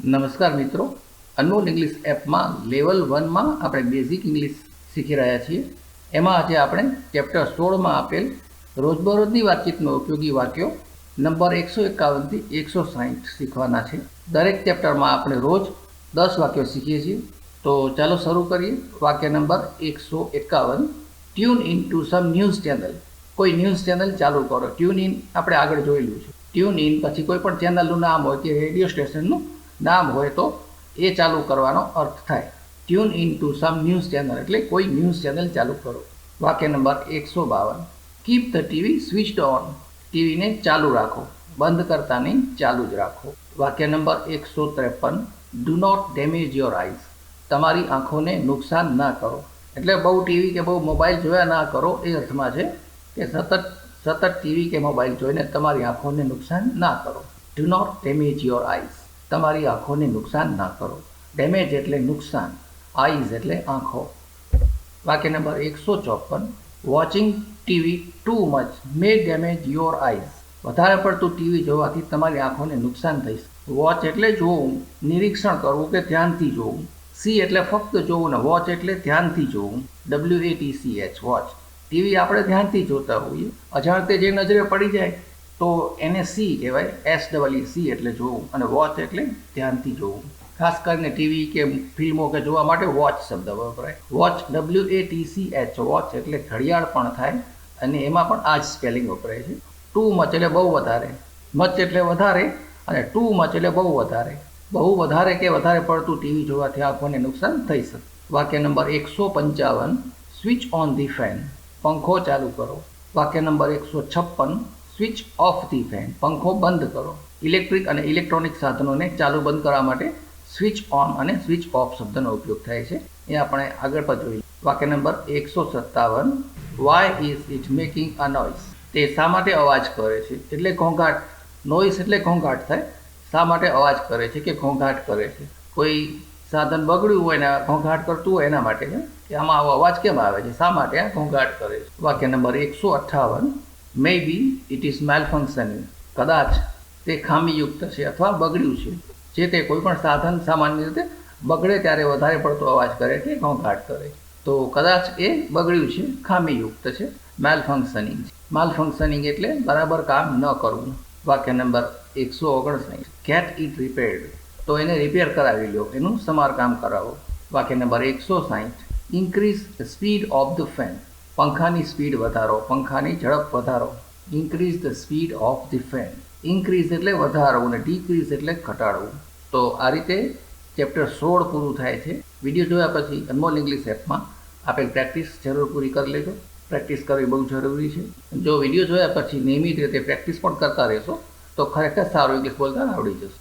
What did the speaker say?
નમસ્કાર મિત્રો, અનમોલ ઇંગ્લિશ એપમાં લેવલ 1માં આપણે બેઝિક ઇંગ્લિશ શીખી રહ્યા છીએ. એમાં આજે આપણે ચેપ્ટર 16માં આપેલ રોજબરોજની વાતચીતમાં ઉપયોગી વાક્યો નંબર 151થી 160 શીખવાના છે. દરેક ચેપ્ટરમાં આપણે રોજ 10 વાક્યો શીખીએ છીએ. તો ચાલો શરૂ કરીએ. વાક્ય number 151. Tune in to some news channel. કોઈ ન્યૂઝ ચેનલ ચાલુ કરો. ટ્યુન ઇન આપણે આગળ જોયેલું છે. ટ્યુન ઇન પછી કોઈ પણ ચેનલનું નામ હોય કે રેડિયો સ્ટેશનનું નામ હોય તો એ ચાલુ કરવાનો અર્થ થાય. Tune in to some news channel એટલે કોઈ ન્યૂઝ ચેનલ ચાલુ કરો. વાક્ય નંબર 152. Keep the TV switched on. ટીવીને ચાલુ રાખો, બંધ કરતા નહીં, ચાલુ જ રાખો. વાક્ય નંબર 153. Do not damage your eyes. તમારી આંખોને નુકસાન ના કરો. એટલે બહુ ટીવી કે બહુ મોબાઈલ જોયા ના કરો એ અર્થમાં છે કે સતત ટીવી કે મોબાઈલ જોઈને તમારી આંખોને નુકસાન ના કરો. Do not damage your eyes. તમારી આંખોને નુકસાન ના કરો. ડેમેજ એટલે નુકસાન, આઈઝ એટલે આંખો. વાક્ય number 154. Watching TV too much May damage your eyes. વધારે પડતું ટીવી જોવાથી તમારી આંખોને નુકસાન થઈ શકે. વોચ એટલે જોવું, નિરીક્ષણ કરવું કે ધ્યાનથી જોવું. સી એટલે ફક્ત જોવું ને વોચ એટલે ધ્યાનથી જોવું. WATCH watch. ટીવી આપણે ધ્યાનથી જોતા હોઈએ, અજાણતે જે નજરે પડી જાય તો એને સી કહેવાય. SEE એટલે જોવું અને વોચ એટલે ધ્યાનથી જોવું. ખાસ કરીને ટીવી કે ફિલ્મો કે જોવા માટે વોચ શબ્દ વપરાય. વોચ WATCH વોચ એટલે ઘડિયાળ પણ થાય અને એમાં પણ આ જ સ્પેલિંગ વપરાય છે. ટુ મચ એટલે બહુ વધારે. મચ એટલે વધારે અને ટુ મચ એટલે બહુ વધારે. બહુ વધારે કે વધારે પડતું ટીવી જોવાથી આંખોને નુકસાન થઈ શકે. વાક્ય number 155. Switch on the fan. પંખો ચાલુ કરો. વાક્ય number 156. Switch off the fan. પંખો બંધ કરો. ઇલેક્ટ્રિક અને ઇલેક્ટ્રોનિક સાધનોને ચાલુ બંધ કરવા માટે સ્વિચ ઓન અને સ્વિચ ઓફ શબ્દનો ઉપયોગ થાય છે. એ આપણે આગળ પર જોઈએ. વાક્ય number 157. Why is it making a noise. તે શા માટે અવાજ કરે છે એટલે ઘોંઘાટ. નોઇઝ એટલે ઘોંઘાટ થાય. શા માટે અવાજ કરે છે કે ઘોંઘાટ કરે છે. કોઈ સાધન બગડ્યું હોય ને ઘોંઘાટ કરતું હોય એના માટે છે કે આમાં આવો અવાજ કેમ આવે છે, શા માટે આ ઘોંઘાટ કરે છે. વાક્ય નંબર 158. May be it is malfunctioning. કદાચ તે ખામીયુક્ત છે અથવા બગડ્યું છે. જે તે કોઈ પણ સાધન સામાન્ય રીતે બગડે ત્યારે વધારે પડતો અવાજ કરે કે ઘોંઘાટ કરે. તો કદાચ એ બગડ્યું છે, ખામીયુક્ત છે, મેલફંક્શનિંગ છે. માલફંક્શનિંગ એટલે બરાબર કામ ન કરવું. વાક્ય નંબર 159. Get it રિપેર્ડ. તો એને રિપેર કરાવી લો, એનું સમારકામ કરાવો. વાક્ય નંબર 160. Increase the speed of the fan. પંખાની સ્પીડ વધારો, પંખાની ઝડપ વધારો. Increase the speed of the fan. Increase એટલે વધારવું અને ડીક્રીઝ એટલે ઘટાડવું. તો આ રીતે ચેપ્ટર 16 પૂરું થાય છે. વિડીયો જોયા પછી અનમોલ ઇંગ્લિશ એપમાં આપેલ પ્રેક્ટિસ જરૂર પૂરી કરી લેજો. પ્રેક્ટિસ કરવી બહુ જરૂરી છે. જો વિડીયો જોયા પછી નિયમિત રીતે પ્રેક્ટિસ પણ કરતા રહેશો તો ખરેખર સારું ઇંગ્લિશ બોલતા આવડી જશે.